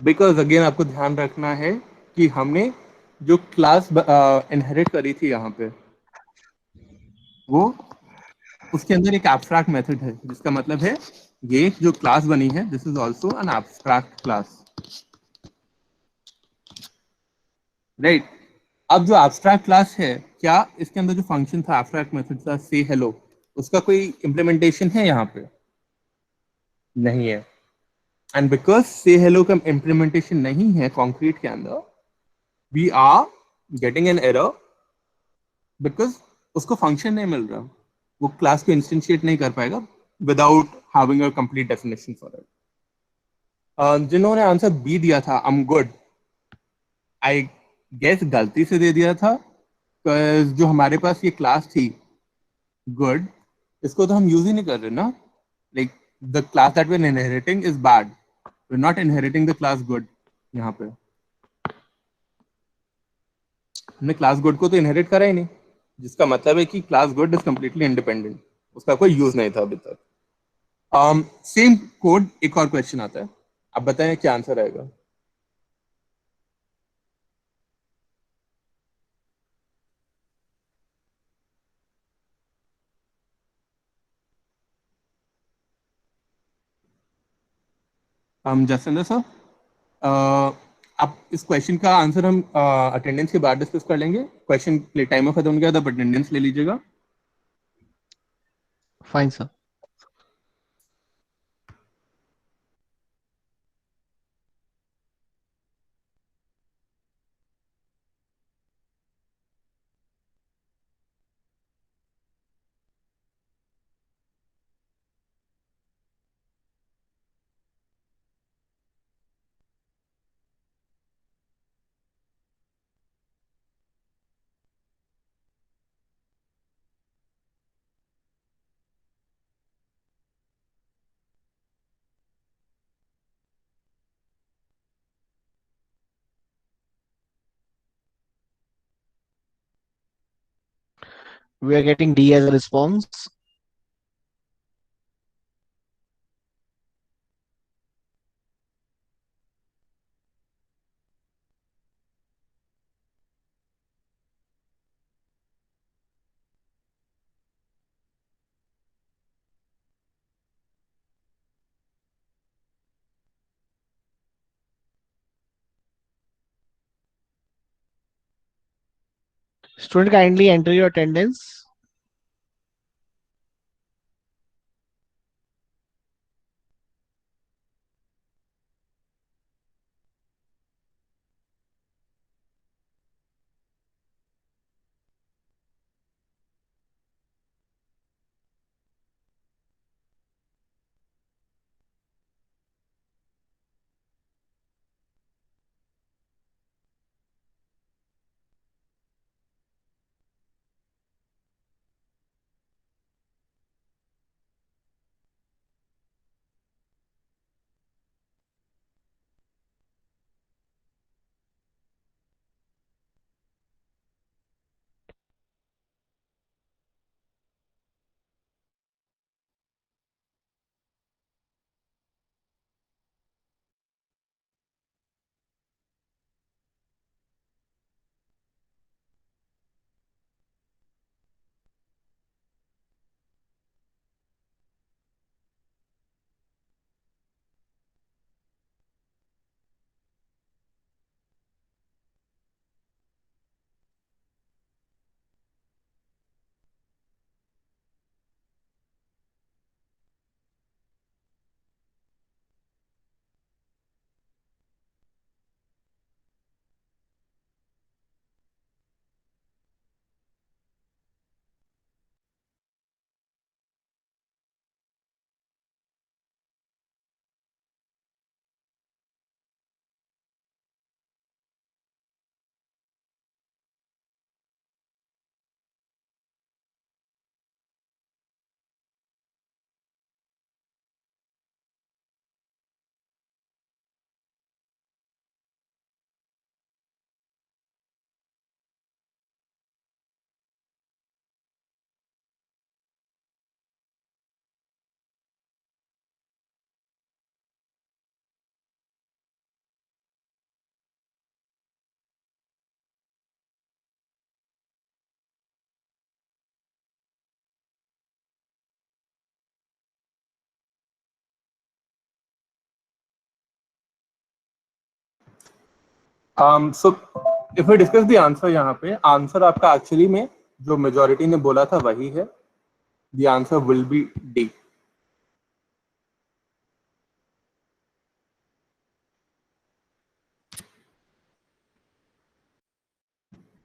Because again आपको ध्यान रखना है कि हमने जो क्लास इनहेरिट करी थी यहाँ पे, वो उसके अंदर एक एब्स्ट्रैक्ट मेथड है, जिसका मतलब है ये जो क्लास बनी है this is also an abstract class, right. अब जो एब्स्ट्रैक्ट क्लास है, क्या इसके अंदर जो फंक्शन था एब्स्ट्रैक्ट मेथड था से हेलो, उसका कोई इम्प्लीमेंटेशन है यहाँ पे? नहीं है। एंड बिकॉज से हेलो का इम्प्लीमेंटेशन नहीं है कॉन्क्रीट के अंदर, we are getting an error because उसको फंक्शन नहीं मिल रहा, वो क्लास को इंस्टेंशिएट नहीं कर पाएगा without having a complete definition for it. जिन्होंने आंसर बी दिया था, I am good, I guess गलती से दे दिया था, बिकॉज जो हमारे पास ये क्लास थी गुड, इसको तो हम यूज ही नहीं कर रहे ना, like the class that we are inheriting is bad, we are not inheriting the class good. यहाँ पे हमने क्लास गुड को तो इनहेरिट करा ही नहीं, जिसका मतलब है कि class good is completely independent, उसका कोई यूज नहीं था अभी तक। सेम कोड एक और क्वेश्चन आता है, आप बताएं क्या आंसर आएगा? जसविंदर सर, आप इस क्वेश्चन का आंसर हम अटेंडेंस के बाद डिस्कस कर लेंगे। क्वेश्चन टाइमर खत्म हो गया था, अटेंडेंस ले लीजिएगा। Fine, sir. We are getting D as a response. Student, kindly enter your attendance. So if we discuss the answer, यहाँ पे आंसर आपका एक्चुअली में जो मेजॉरिटी ने बोला था वही है, The answer will be D.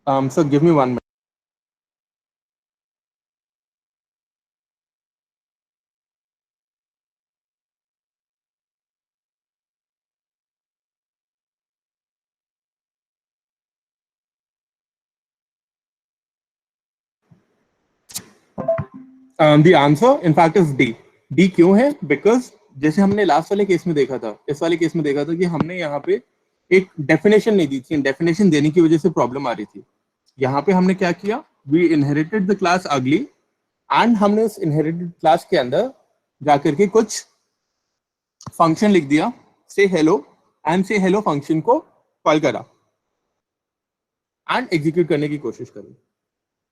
So give me 1 minute. The answer in fact is D. D क्यों है? Because जैसे हमने लास्ट वाले केस में देखा था, इस वाले केस में देखा था कि हमने यहाँ पे एक डेफिनेशन नहीं दी थी, डेफिनेशन देने की वजह से प्रॉब्लम आ रही थी. यहाँ पे हमने क्या किया? We inherited the class ugly and हमने उस inherited class के अंदर जाकर के कुछ फंक्शन लिख दिया, say hello and say hello function को कॉल करा एंड एग्जीक्यूट करने की कोशिश करी.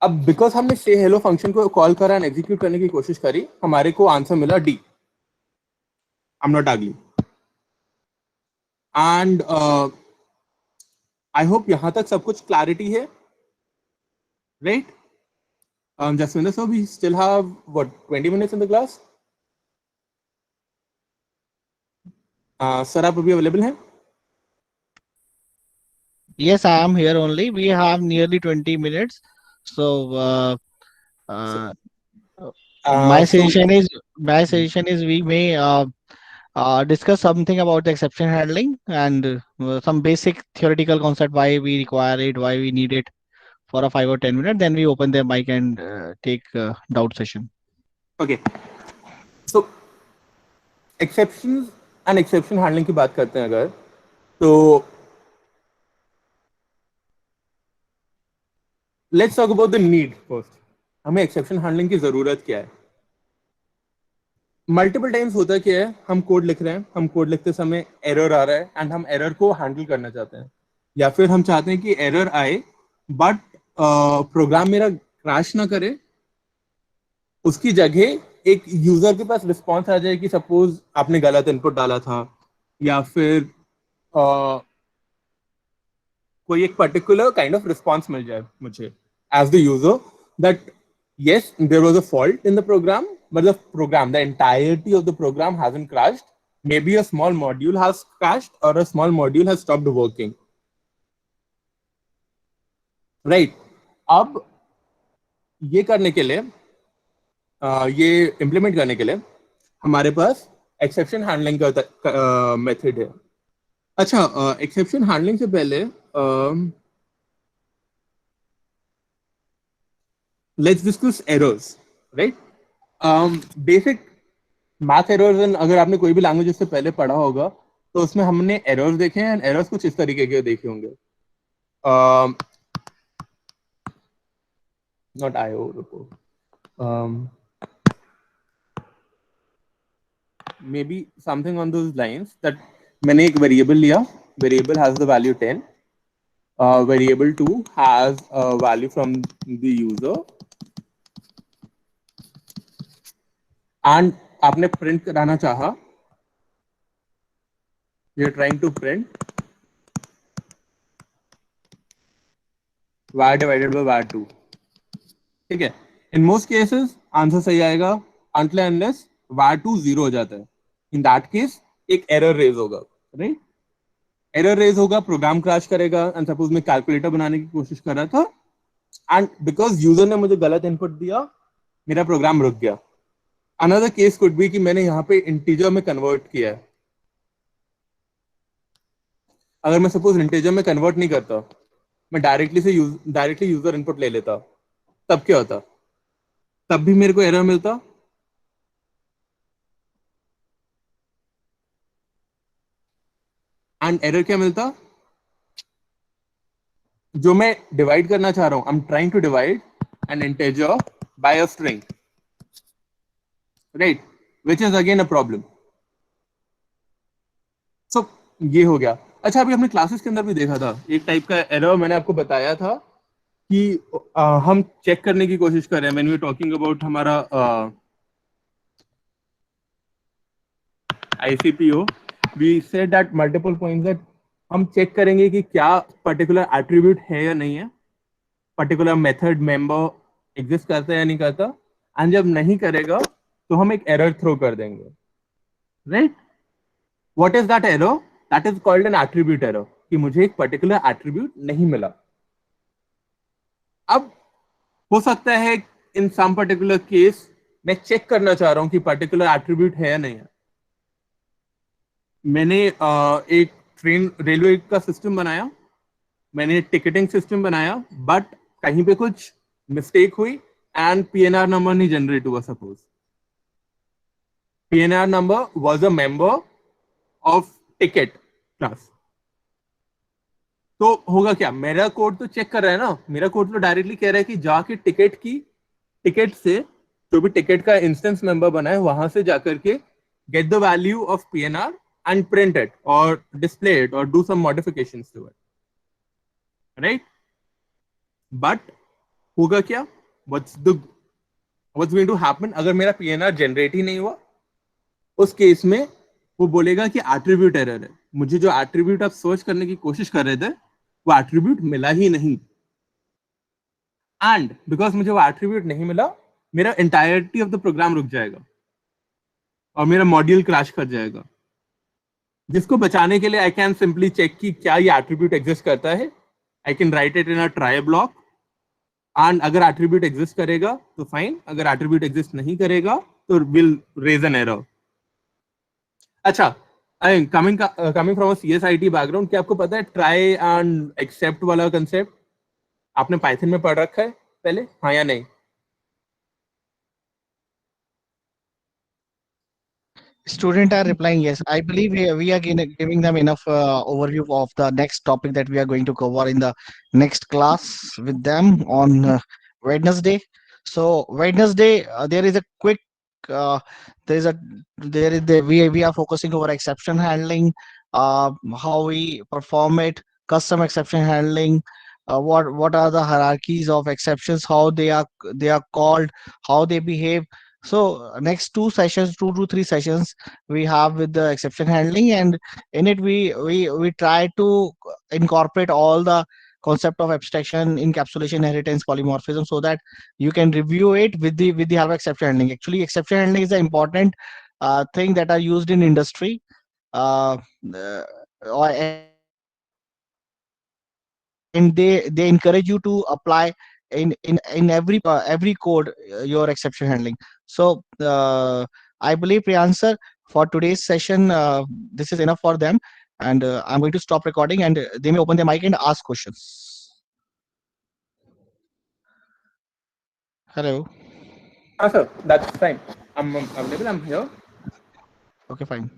अब बिकॉज हमने से हेलो फंक्शन को कॉल करा एंड एग्जीक्यूट करने की कोशिश करी, हमारे को आंसर मिला D, I am not ugly. And I hope यहां तक सब कुछ क्लैरिटी है, right? Jasvinder sir, we still have what 20 minutes in the class. Sir आप अभी अवेलेबल हैं? Yes, I am here only. We have nearly 20 minutes. So, my suggestion is we may discuss something about the exception handling and some basic theoretical concept, why we require it, why we need it for a 5 or 10 minutes. Then we open the mic and take doubt session. Okay. So, exceptions and exception handling की बात करते हैं अगर, तो let's talk about the need first. हमें exception handling की जरूरत क्या है? मल्टीपल टाइम्स होता क्या है, हम कोड लिख रहे हैं, हम कोड लिखते समय एरर आ रहा है एंड हम एरर को हैंडल करना चाहते हैं, या फिर हम चाहते हैं कि एरर आए बट प्रोग्राम मेरा क्रैश ना करे, उसकी जगह एक यूजर के पास रिस्पॉन्स आ जाए कि सपोज आपने गलत इनपुट डाला था, या फिर कोई एक पर्टिकुलर काइंड ऑफ रिस्पॉन्स मिल जाए मुझे as the user that yes, there was a fault in the program, but the entirety of the program hasn't crashed. Maybe a small module has crashed or a small module has stopped working. Right. अब ये करने के लिए, ये implement करने के लिए हमारे पास exception handling का method है. अच्छा, exception handling से पहले let's discuss errors, right? Basic math errors, and अगर आपने कोई भी लैंग्वेज से पहले पढ़ा होगा तो उसमें हमने एरर्स देखे हैं, एंड एरर्स कुछ इस तरीके के देखे होंगे. Not IO, maybe something on those lines that मैंने एक वेरिएबल लिया, variable has the value 10, variable 2 has a value from the user, and आपने प्रिंट कराना चाहा, you are trying to print var divided by var 2. ठीक है, in most cases answer सही आएगा until and unless var 2 0 हो जाता है. इन दैट केस एक एरर रेज होगा, राइट? एरर रेज होगा, प्रोग्राम क्रैश करेगा, एंड सपोज मैं कैलकुलेटर बनाने की कोशिश कर रहा था एंड बिकॉज यूजर ने मुझे गलत इनपुट दिया, मेरा प्रोग्राम रुक गया. अनदर केस कुड बी कि मैंने यहाँ पे इंटीजर में कन्वर्ट किया है. अगर मैं सपोज इंटीजर में कन्वर्ट नहीं करता, मैं डायरेक्टली यूजर इनपुट ले लेता, तब क्या होता? तब भी मेरे को एरर मिलता. एंड एरर क्या मिलता? जो मैं डिवाइड करना चाह रहा हूं, I am trying to divide an integer by a string, right, which is again a problem. So ये हो गया. अच्छा, अभी हमने क्लासेस के अंदर भी देखा था एक टाइप का एरर, मैंने आपको बताया था कि हम चेक करने की कोशिश कर रहे हैं व्हेन वी टॉकिंग अबाउट हमारा ICPO, we said that multiple points that हम चेक करेंगे कि क्या पर्टिकुलर एट्रीब्यूट है या नहीं है, पर्टिकुलर मेथड मेंबर एग्जिस्ट करता है या नहीं करता, एंड जब नहीं करेगा तो हम एक एरर थ्रो कर देंगे, right? What is that error? That is called an attribute error, कि मुझे एक पर्टिकुलर एट्रीब्यूट नहीं मिला। अब हो सकता है इन सम पर्टिकुलर केस मैं चेक करना चाह रहा हूं कि पर्टिकुलर एट्रीब्यूट है या नहीं है। मैंने एक ट्रेन रेलवे का सिस्टम बनाया, मैंने टिकटिंग सिस्टम बनाया, बट कहीं पे कुछ मिस्टेक हुई एंड पीएनआर नंबर नहीं जनरेट हुआ। Suppose PNR number was a member of ticket class, तो होगा क्या? मेरा कोड तो चेक कर रहा है ना, मेरा कोड तो डायरेक्टली कह रहा है कि जाके टिकट से जो भी टिकट का इंस्टेंस मेंबर बना है वहां से जाकर के get the value of PNR and print it और डिस्प्ले इट और do some modifications to it, right? But होगा क्या? What's going to happen? अगर मेरा पीएनआर जनरेट ही नहीं हुआ, उस केस में वो बोलेगा कि एट्रीब्यूट एरर है, मुझे जो एट्रीब्यूट आप सर्च करने की कोशिश कर रहे थे वो एट्रीब्यूट मिला ही नहीं। एंड बिकॉज मुझे वो एट्रीब्यूट नहीं मिला, मेरा एंटायरिटी ऑफ द प्रोग्राम रुक जाएगा और मेरा मॉड्यूल क्रैश कर जाएगा। जिसको बचाने के लिए आई कैन सिंपली चेक कि क्या ये एट्रीब्यूट एग्जिस्ट करता है। I can write it in a try block, and अगर एट्रीब्यूट एग्जिस्ट करेगा तो फाइन, अगर एट्रीब्यूट एग्जिस्ट नहीं करेगा तो विल रेज एन एरर। अच्छा, coming from a CSIT background, क्या आपको पता है ट्राई एंड एक्सेप्ट वाला कंसेप्ट आपने पाइथन में पढ़ रखा है पहले, हाँ या नहीं? Student are replying yes. I believe we are giving them enough overview of the next topic that we are going to cover in the next class with them on Wednesday. So Wednesday, there is a quick there is a there is the we are focusing over exception handling, how we perform it, custom exception handling, what are the hierarchies of exceptions, how they are called, how they behave. So next 2 to 3 sessions we have with the exception handling, and in it we try to incorporate all the concept of abstraction, encapsulation, inheritance, polymorphism, so that you can review it with the help of exception handling. Actually, exception handling is an important thing that are used in industry, uh, uh, and they encourage you to apply in every code your exception handling. So I believe, Priyansar, for today's session this is enough for them, and I'm going to stop recording, and they may open their mic and ask questions. Hello. Sir, that's fine. I'm available, I'm here. Okay, fine.